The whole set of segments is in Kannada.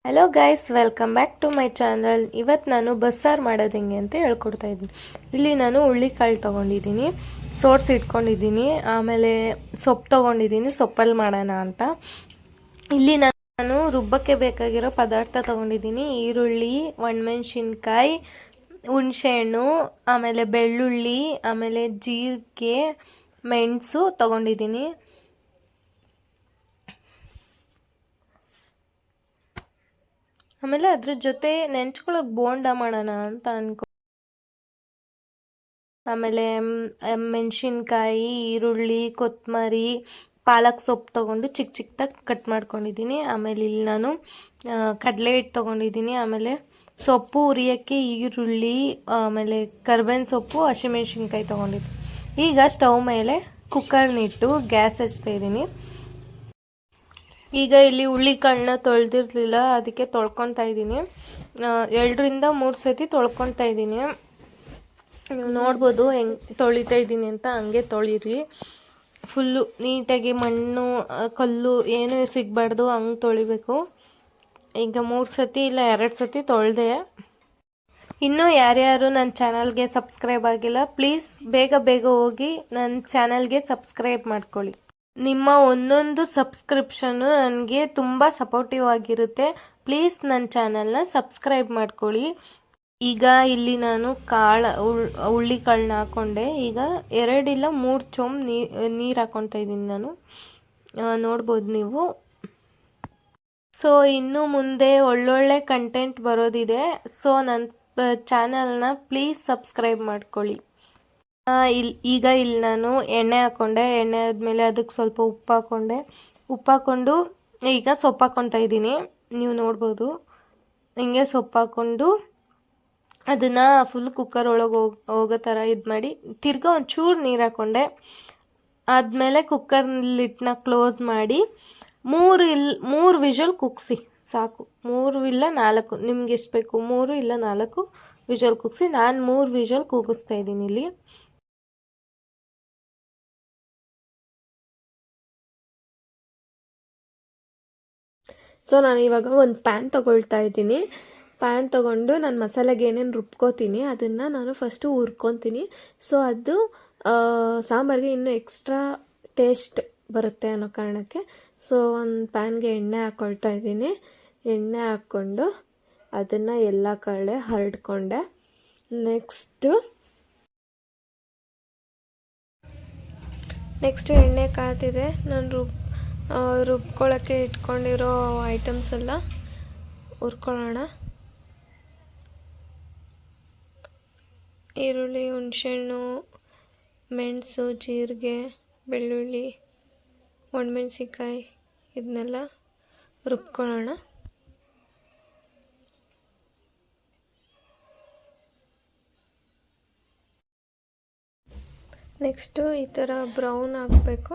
Hello guys, welcome back to my channel. ಇವತ್ತು ನಾನು ಬಸ್ಸಾರು ಮಾಡೋದು ಹೆಂಗೆ ಅಂತ ಹೇಳ್ಕೊಡ್ತಾ ಇದ್ದೀನಿ. ಇಲ್ಲಿ ನಾನು ಹುಳ್ಳಿಕಾಳು ತೊಗೊಂಡಿದ್ದೀನಿ, ಸೋಡ್ಸಿ ಇಟ್ಕೊಂಡಿದ್ದೀನಿ. ಆಮೇಲೆ ಸೊಪ್ಪು ತೊಗೊಂಡಿದ್ದೀನಿ, ಸೊಪ್ಪಲ್ಲಿ ಮಾಡೋಣ ಅಂತ. ಇಲ್ಲಿ ನಾನು ರುಬ್ಬಕ್ಕೆ ಬೇಕಾಗಿರೋ ಪದಾರ್ಥ ತೊಗೊಂಡಿದ್ದೀನಿ. ಈರುಳ್ಳಿ, ಒಣಮೆಣ್ಸಿನ್ಕಾಯಿ, ಹುಣಸೆಹಣ್ಣು, ಆಮೇಲೆ ಬೆಳ್ಳುಳ್ಳಿ, ಆಮೇಲೆ ಜೀರಿಗೆ, ಮೆಣಸು ತೊಗೊಂಡಿದ್ದೀನಿ. ಆಮೇಲೆ ಅದ್ರ ಜೊತೆ ನೆಂಚ್ಕೊಳಕ್ಕೆ ಬೋಂಡ ಮಾಡೋಣ ಅಂತ ಆಮೇಲೆ ಮೆಣಸಿನ್ಕಾಯಿ, ಈರುಳ್ಳಿ, ಕೊತ್ತಂಬರಿ, ಪಾಲಕ್ ಸೊಪ್ಪು ತೊಗೊಂಡು ಚಿಕ್ಕ ಚಿಕ್ಕದಾಗಿ ಕಟ್ ಮಾಡ್ಕೊಂಡಿದ್ದೀನಿ. ಆಮೇಲೆ ಇಲ್ಲಿ ನಾನು ಕಡಲೆ ಹಿಟ್ಟು ತೊಗೊಂಡಿದ್ದೀನಿ. ಆಮೇಲೆ ಸೊಪ್ಪು ಹುರಿಯೋಕ್ಕೆ ಈರುಳ್ಳಿ, ಆಮೇಲೆ ಕರ್ಬೇವಿನ ಸೊಪ್ಪು, ಹಸಿಮೆಣ್ಸಿನ್ಕಾಯಿ ತೊಗೊಂಡಿದ್ದೀನಿ. ಈಗ ಸ್ಟವ್ ಮೇಲೆ ಕುಕ್ಕರ್ನಿಟ್ಟು ಗ್ಯಾಸ್ ಹಚ್ತಾ ಇದ್ದೀನಿ. ಈಗ ಇಲ್ಲಿ ಹುಳ್ಳಿಕಾಳನ್ನ ತೊಳೆದಿರಲಿಲ್ಲ, ಅದಕ್ಕೆ ತೊಳ್ಕೊತಾ ಇದ್ದೀನಿ. 2-3 ಸತಿ ತೊಳ್ಕೊತಾ ಇದ್ದೀನಿ. ನೀವು ನೋಡ್ಬೋದು ಹೆಂಗೆ ತೊಳಿತಾ ಇದ್ದೀನಿ ಅಂತ. ಹಂಗೆ ತೊಳಿರಿ, ಫುಲ್ಲು ನೀಟಾಗಿ ಮಣ್ಣು ಕಲ್ಲು ಏನೂ ಸಿಗಬಾರ್ದು, ಹಂಗೆ ತೊಳಿಬೇಕು. ಈಗ 3 ಸತಿ ಇಲ್ಲ 2 ಸತಿ ತೊಳೆದೆ. ಇನ್ನೂ ಯಾರ್ಯಾರು ನನ್ನ ಚಾನಲ್ಗೆ ಸಬ್ಸ್ಕ್ರೈಬ್ ಆಗಿಲ್ಲ, ಪ್ಲೀಸ್ ಬೇಗ ಬೇಗ ಹೋಗಿ ನನ್ನ ಚಾನಲ್ಗೆ ಸಬ್ಸ್ಕ್ರೈಬ್ ಮಾಡ್ಕೊಳ್ಳಿ. ನಿಮ್ಮ ಒಂದೊಂದು ಸಬ್ಸ್ಕ್ರಿಪ್ಷನ್ನು ನನಗೆ ತುಂಬ ಸಪೋರ್ಟಿವ್ ಆಗಿರುತ್ತೆ. ಪ್ಲೀಸ್ ನನ್ನ ಚಾನಲ್ನ ಸಬ್ಸ್ಕ್ರೈಬ್ ಮಾಡ್ಕೊಳ್ಳಿ. ಈಗ ಇಲ್ಲಿ ನಾನು ಹುಳ್ಳಿಕಾಳನ್ನ ಹಾಕ್ಕೊಂಡೆ. ಈಗ 2 ಇಲ್ಲ 3 ಚೊಂಬು ನೀರು ಹಾಕ್ಕೊತಾ ಇದ್ದೀನಿ ನಾನು, ನೋಡ್ಬೋದು ನೀವು. ಸೊ ಇನ್ನು ಮುಂದೆ ಒಳ್ಳೊಳ್ಳೆ ಕಂಟೆಂಟ್ ಬರೋದಿದೆ. ಸೊ ನನ್ನ ಚಾನಲ್ನ ಪ್ಲೀಸ್ ಸಬ್ಸ್ಕ್ರೈಬ್ ಮಾಡ್ಕೊಳ್ಳಿ. ಈಗ ಇಲ್ಲಿ ನಾನು ಎಣ್ಣೆ ಹಾಕ್ಕೊಂಡೆ. ಎಣ್ಣೆ ಆದಮೇಲೆ ಅದಕ್ಕೆ ಸ್ವಲ್ಪ ಉಪ್ಪು ಹಾಕ್ಕೊಂಡು ಈಗ ಸೊಪ್ಪು ಹಾಕ್ಕೊತಾ ಇದ್ದೀನಿ. ನೀವು ನೋಡ್ಬೋದು ಹಿಂಗೆ ಸೊಪ್ಪು ಹಾಕ್ಕೊಂಡು ಅದನ್ನು ಫುಲ್ ಕುಕ್ಕರ್ ಒಳಗೆ ಹೋಗೋ ಥರ ಇದು ಮಾಡಿ, ತಿರ್ಗಾ ಒಂಚೂರು ನೀರು ಹಾಕ್ಕೊಂಡೆ. ಆದಮೇಲೆ ಕುಕ್ಕರ್ ಲಿಡ್ನ ಕ್ಲೋಸ್ ಮಾಡಿ 3 ವಿಷಲ್ ಕುಗ್ಸಿ ಸಾಕು. 3 ಇಲ್ಲ 4, ನಿಮ್ಗೆ ಎಷ್ಟು ಬೇಕು 3 ಇಲ್ಲ 4 ವಿಷಲ್ ಕುಗ್ಸಿ. ನಾನು 3 ವಿಷಲ್ ಕೂಗಿಸ್ತಾ ಇದ್ದೀನಿ ಇಲ್ಲಿ. ಸೊ ನಾನು ಇವಾಗ ಒಂದು ಪ್ಯಾನ್ ತೊಗೊಳ್ತಾ ಇದ್ದೀನಿ. ಪ್ಯಾನ್ ತೊಗೊಂಡು ನಾನು ಮಸಾಲೆಗೆ ಏನೇನು ರುಬ್ಕೋತೀನಿ ಅದನ್ನು ನಾನು ಫಸ್ಟು ಹುರ್ಕೊತೀನಿ. ಸೊ ಅದು ಸಾಂಬಾರಿಗೆ ಇನ್ನೂ ಎಕ್ಸ್ಟ್ರಾ ಟೇಸ್ಟ್ ಬರುತ್ತೆ ಅನ್ನೋ ಕಾರಣಕ್ಕೆ. ಸೊ ಒಂದು ಪ್ಯಾನ್ಗೆ ಎಣ್ಣೆ ಹಾಕ್ಕೊಳ್ತಾ ಇದ್ದೀನಿ. ಎಣ್ಣೆ ಹಾಕ್ಕೊಂಡು ಅದನ್ನು ಎಲ್ಲ ಕಡೆ ಹರಡ್ಕೊಂಡೆ. ನೆಕ್ಸ್ಟು ಎಣ್ಣೆ ಕಾದಿದೆ. ನಾನು ರುಬ್ಕೊಳ್ಳೋಕ್ಕೆ ಇಟ್ಕೊಂಡಿರೋ ಐಟಮ್ಸ್ ಎಲ್ಲ ಹುರ್ಕೊಳ್ಳೋಣ. ಈರುಳ್ಳಿ, ಹುಣಸೆಹಣ್ಣು, ಮೆಣಸು, ಜೀರಿಗೆ, ಬೆಳ್ಳುಳ್ಳಿ, ಒಣಮೆಣ್ಸಿನ್ಕಾಯಿ ಇದನ್ನೆಲ್ಲ ರುಬ್ಕೊಳ್ಳೋಣ. ನೆಕ್ಸ್ಟು ಈ ಥರ ಬ್ರೌನ್ ಆಗಬೇಕು.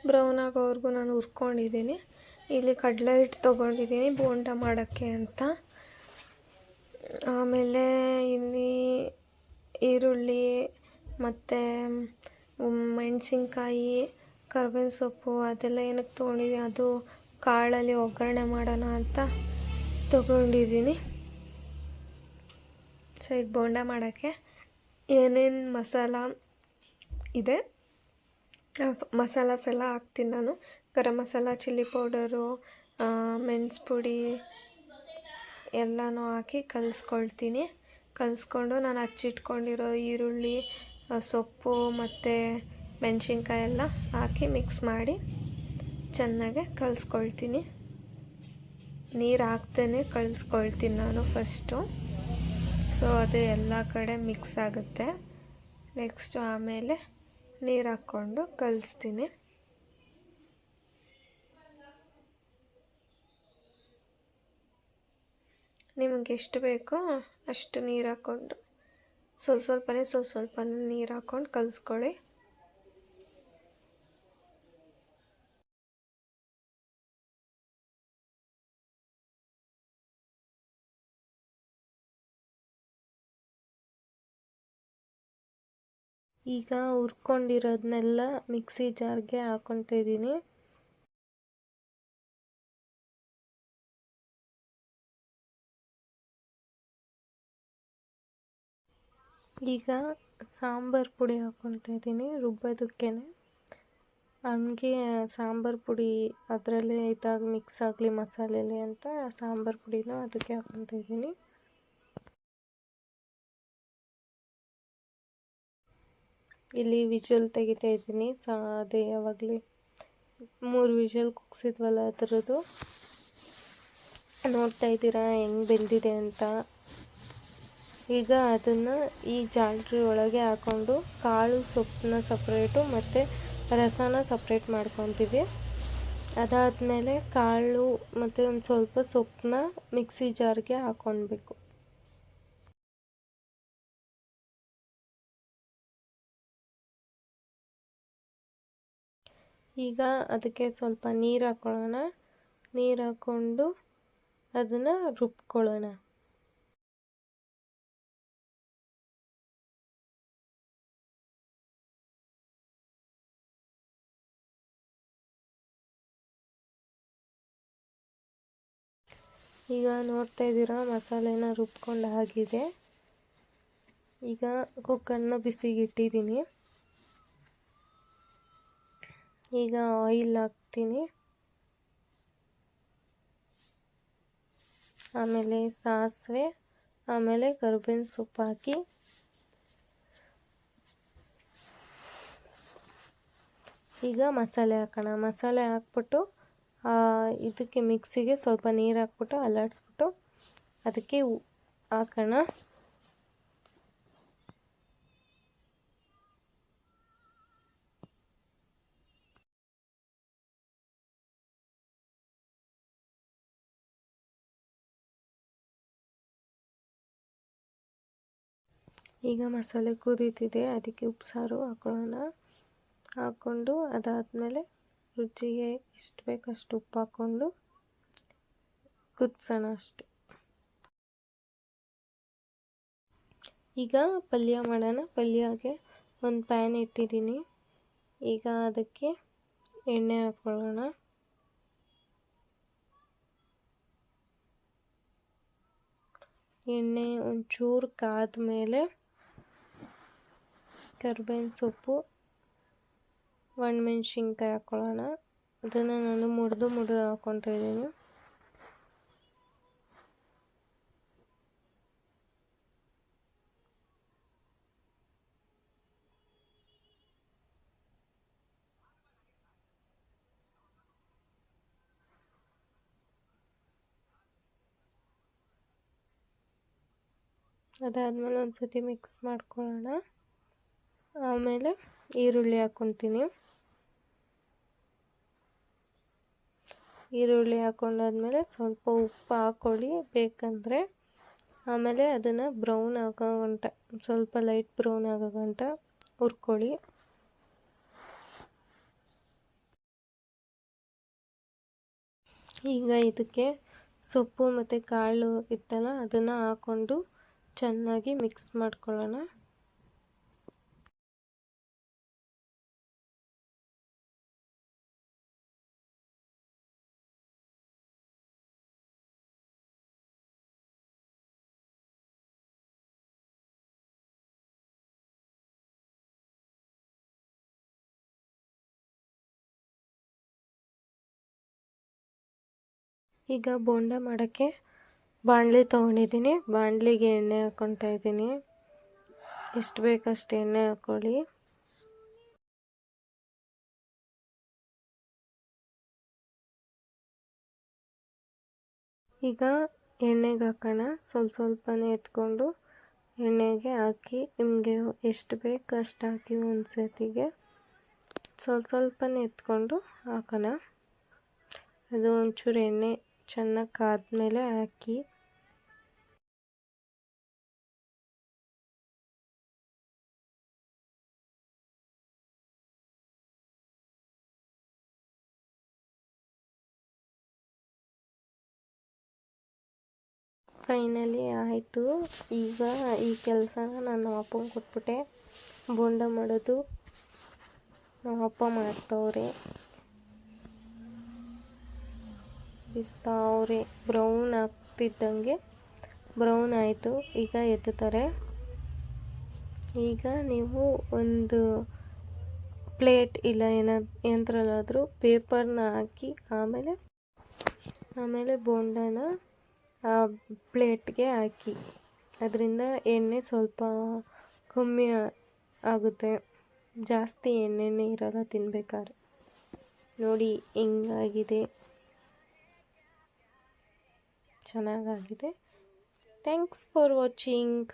ಬ್ರೌನ್ ಆಗೋವರೆಗೂ ನಾನು ಹುರ್ಕೊಂಡಿದ್ದೀನಿ. ಇಲ್ಲಿ ಕಡಲೆ ಹಿಟ್ಟು ತೊಗೊಂಡಿದ್ದೀನಿ ಬೋಂಡ ಮಾಡೋಕ್ಕೆ ಅಂತ. ಆಮೇಲೆ ಇಲ್ಲಿ ಈರುಳ್ಳಿ ಮತ್ತು ಮೆಣಸಿನ್ಕಾಯಿ, ಕರ್ಬೇವಿನ ಸೊಪ್ಪು ಅದೆಲ್ಲ ಏನಕ್ಕೆ ತೊಗೊಂಡಿದ್ದೀನಿ, ಅದು ಕಾಳಲ್ಲಿ ಒಗ್ಗರಣೆ ಮಾಡೋಣ ಅಂತ ತೊಗೊಂಡಿದ್ದೀನಿ. ಸೊ ಈಗ ಬೋಂಡ ಮಾಡೋಕ್ಕೆ ಏನೇನು ಮಸಾಲ ಇದೆ ಮಸಾಲಾಸ್ ಎಲ್ಲ ಹಾಕ್ತೀನಿ ನಾನು. ಗರಂ ಮಸಾಲ, ಚಿಲ್ಲಿ ಪೌಡರು, ಮೆಣಸು ಪುಡಿ ಎಲ್ಲನೂ ಹಾಕಿ ಕಲಿಸ್ಕೊಂಡು ನಾನು ಹಚ್ಚಿಟ್ಕೊಂಡಿರೋ ಈರುಳ್ಳಿ, ಸೊಪ್ಪು ಮತ್ತು ಮೆಣಸಿನ್ಕಾಯಿ ಎಲ್ಲ ಹಾಕಿ ಮಿಕ್ಸ್ ಮಾಡಿ ಚೆನ್ನಾಗೆ ಕಲಿಸ್ಕೊಳ್ತೀನಿ. ನೀರು ಹಾಕ್ದೇ ಕಲಿಸ್ಕೊಳ್ತೀನಿ ನಾನು ಫಸ್ಟು. ಸೊ ಅದು ಎಲ್ಲ ಕಡೆ ಮಿಕ್ಸ್ ಆಗುತ್ತೆ. ನೆಕ್ಸ್ಟು ಆಮೇಲೆ ನೀರು ಹಾಕ್ಕೊಂಡು ಕಲಿಸ್ತೀನಿ. ನಿಮ್ಗೆ ಎಷ್ಟು ಬೇಕೋ ಅಷ್ಟು ನೀರು ಹಾಕ್ಕೊಂಡು ಸ್ವಲ್ಪ ನೀರು ಹಾಕ್ಕೊಂಡು ಕಲಿಸ್ಕೊಳ್ಳಿ. ಈಗ ಹುರ್ಕೊಂಡಿರೋದನ್ನೆಲ್ಲ ಮಿಕ್ಸಿ ಜಾರ್ಗೆ ಹಾಕ್ಕೊತಾ ಇದ್ದೀನಿ. ಈಗ ಸಾಂಬಾರು ಪುಡಿ ಹಾಕ್ಕೊತಾ ಇದ್ದೀನಿ ರುಬ್ಬೋದಕ್ಕೆ. ಹಂಗೆ ಸಾಂಬಾರು ಪುಡಿ ಅದರಲ್ಲೇ ಇದಾಗಿ ಮಿಕ್ಸ್ ಆಗಲಿ ಮಸಾಲೆಲಿ ಅಂತ ಸಾಂಬಾರು ಪುಡಿನೂ ಅದಕ್ಕೆ ಹಾಕ್ಕೊತಾ ಇದ್ದೀನಿ. ಇಲ್ಲಿ ವಿಷಲ್ ತೆಗಿತಾ ಇದ್ದೀನಿ. ಅದೇ ಯಾವಾಗಲೇ 3 ವಿಷಲ್ ಕುಗ್ಸಿದ್ವಲ್ಲ ಅದರದ್ದು. ನೋಡ್ತಾ ಇದ್ದೀರಾ ಹೆಂಗೆ ಬೆಂದಿದೆ ಅಂತ. ಈಗ ಅದನ್ನು ಈ ಜಾಲ್ರಿ ಒಳಗೆ ಹಾಕ್ಕೊಂಡು ಕಾಳು ಸೊಪ್ಪನ್ನ ಸಪ್ರೇಟು ಮತ್ತು ರಸನ ಸಪ್ರೇಟ್ ಮಾಡ್ಕೊತೀವಿ. ಅದಾದಮೇಲೆ ಕಾಳು ಮತ್ತು ಒಂದು ಸ್ವಲ್ಪ ಸೊಪ್ಪನ್ನ ಮಿಕ್ಸಿ ಜಾರ್ಗೆ ಹಾಕ್ಕೊಳ್ಬೇಕು. ಈಗ ಅದಕ್ಕೆ ಸ್ವಲ್ಪ ನೀರು ಹಾಕ್ಕೊಳ್ಳೋಣ. ನೀರು ಹಾಕ್ಕೊಂಡು ಅದನ್ನು ರುಬ್ಕೊಳ್ಳೋಣ. ಈಗ ನೋಡ್ತಾ ಇದ್ದೀರಾ ಮಸಾಲೆನ ರುಬ್ಕೊಂಡು ಆಗಿದೆ. ಈಗ ಕುಕ್ಕರ್ನ ಬಿಸಿಗೆ ಇಟ್ಟಿದ್ದೀನಿ. ಈಗ ಆಯಿಲ್ ಹಾಕ್ತೀನಿ. ಆಮೇಲೆ ಸಾಸಿವೆ, ಆಮೇಲೆ ಕರಿಬೇವಿನ ಸೊಪ್ಪು ಹಾಕಿ ಈಗ ಮಸಾಲೆ ಹಾಕೋಣ. ಮಸಾಲೆ ಹಾಕ್ಬಿಟ್ಟು ಇದಕ್ಕೆ ಮಿಕ್ಸಿಗೆ ಸ್ವಲ್ಪ ನೀರು ಹಾಕ್ಬಿಟ್ಟು ಅಲ್ಲಾಡಿಸ್ಬಿಟ್ಟು ಅದಕ್ಕೆ ಹಾಕೋಣ. ಈಗ ಮಸಾಲೆ ಕುದೀತಿದೆ, ಅದಕ್ಕೆ ಉಪ್ಸಾರು ಹಾಕೊಳ್ಳೋಣ. ಹಾಕ್ಕೊಂಡು ಅದಾದಮೇಲೆ ರುಚಿಗೆ ಎಷ್ಟು ಬೇಕಷ್ಟು ಉಪ್ಪು ಹಾಕ್ಕೊಂಡು ಕುದಿಸೋಣ ಅಷ್ಟೆ. ಈಗ ಪಲ್ಯ ಮಾಡೋಣ. ಪಲ್ಯಗೆ ಒಂದು ಪ್ಯಾನ್ ಇಟ್ಟಿದ್ದೀನಿ. ಈಗ ಅದಕ್ಕೆ ಎಣ್ಣೆ ಹಾಕ್ಕೊಳ್ಳೋಣ. ಎಣ್ಣೆ ಒಂಚೂರು ಕಾದ ಮೇಲೆ ಕರಿಬೇವಿನ ಸೊಪ್ಪು, ಒಣಮೆಣ್ಸಿನ್ಕಾಯಿ ಹಾಕ್ಕೊಳ್ಳೋಣ. ಅದನ್ನು ನಾನು ಮುರಿದು ಹಾಕ್ಕೊತಾ ಇದ್ದೀನಿ. ಅದಾದಮೇಲೆ ಒಂದು ಸತಿ ಮಿಕ್ಸ್ ಮಾಡ್ಕೊಳ್ಳೋಣ. ಆಮೇಲೆ ಈರುಳ್ಳಿ ಹಾಕ್ಕೊತೀನಿ. ಈರುಳ್ಳಿ ಹಾಕ್ಕೊಂಡಾದ್ಮೇಲೆ ಸ್ವಲ್ಪ ಉಪ್ಪು ಹಾಕ್ಕೊಳ್ಳಿ ಬೇಕಂದರೆ. ಆಮೇಲೆ ಅದನ್ನು ಬ್ರೌನ್ ಆಗೋ ಗಂಟ, ಸ್ವಲ್ಪ ಲೈಟ್ ಬ್ರೌನ್ ಆಗೋ ಗಂಟ ಹುರ್ಕೊಳ್ಳಿ. ಈಗ ಇದಕ್ಕೆ ಸೊಪ್ಪು ಮತ್ತು ಕಾಳು ಇತ್ತಲ್ಲ ಅದನ್ನು ಹಾಕ್ಕೊಂಡು ಚೆನ್ನಾಗಿ ಮಿಕ್ಸ್ ಮಾಡ್ಕೊಳ್ಳೋಣ. ಈಗ ಬೋಂಡ ಮಾಡೋಕ್ಕೆ ಬಾಣಲೆ ತೊಗೊಂಡಿದ್ದೀನಿ. ಬಾಣಲೆಗೆ ಎಣ್ಣೆ ಹಾಕ್ಕೊತಾ ಇದ್ದೀನಿ. ಎಷ್ಟು ಬೇಕಷ್ಟು ಎಣ್ಣೆ ಹಾಕ್ಕೊಳ್ಳಿ. ಈಗ ಎಣ್ಣೆಗೆ ಹಾಕೋಣ. ಸ್ವಲ್ಪನೇ ಎತ್ಕೊಂಡು ಎಣ್ಣೆಗೆ ಹಾಕಿ ನಿಮಗೆ ಎಷ್ಟು ಬೇಕು ಅಷ್ಟು ಹಾಕಿ ಒಂದು ಸತಿಗೆ ಸ್ವಲ್ಪನೇ ಎತ್ಕೊಂಡು ಹಾಕೋಣ. ಅದು ಒಂಚೂರು ಎಣ್ಣೆ ಚೆನ್ನಾಗಿ ಕಾದ್ಮೇಲೆ ಹಾಕಿ. ಫೈನಲಿ ಆಯಿತು. ಈಗ ಈ ಕೆಲಸನ ನಾನು ಅಪ್ಪಂಗೆ ಕೊಟ್ಬಿಟ್ಟೆ. ಬೋಂಡ ಮಾಡೋದು ನಮ್ಮ ಅಪ್ಪ ಮಾಡ್ತವ್ರೆ. ಬಿಸ್ತಾವ್ರೆ. ಬ್ರೌನ್ ಆಗ್ತಿದ್ದಂಗೆ ಬ್ರೌನ್ ಆಯಿತು. ಈಗ ಎತ್ತುತ್ತಾರೆ. ಈಗ ನೀವು ಒಂದು ಪ್ಲೇಟ್ ಇಲ್ಲ ಏನಂತರಲ್ಲಾದರೂ ಪೇಪರ್ನ ಹಾಕಿ ಆಮೇಲೆ ಬೋಂಡನ ಆ ಪ್ಲೇಟ್ಗೆ ಹಾಕಿ. ಅದರಿಂದ ಎಣ್ಣೆ ಸ್ವಲ್ಪ ಕಮ್ಮಿ ಆಗುತ್ತೆ. ಜಾಸ್ತಿ ಎಣ್ಣೆನೇ ಇರಲ್ಲ ತಿನ್ಬೇಕಾದ್ರೆ. ನೋಡಿ ಹೆಂಗಾಗಿದೆ, ಚೆನ್ನಾಗಾಗಿದೆ. Thanks for watching.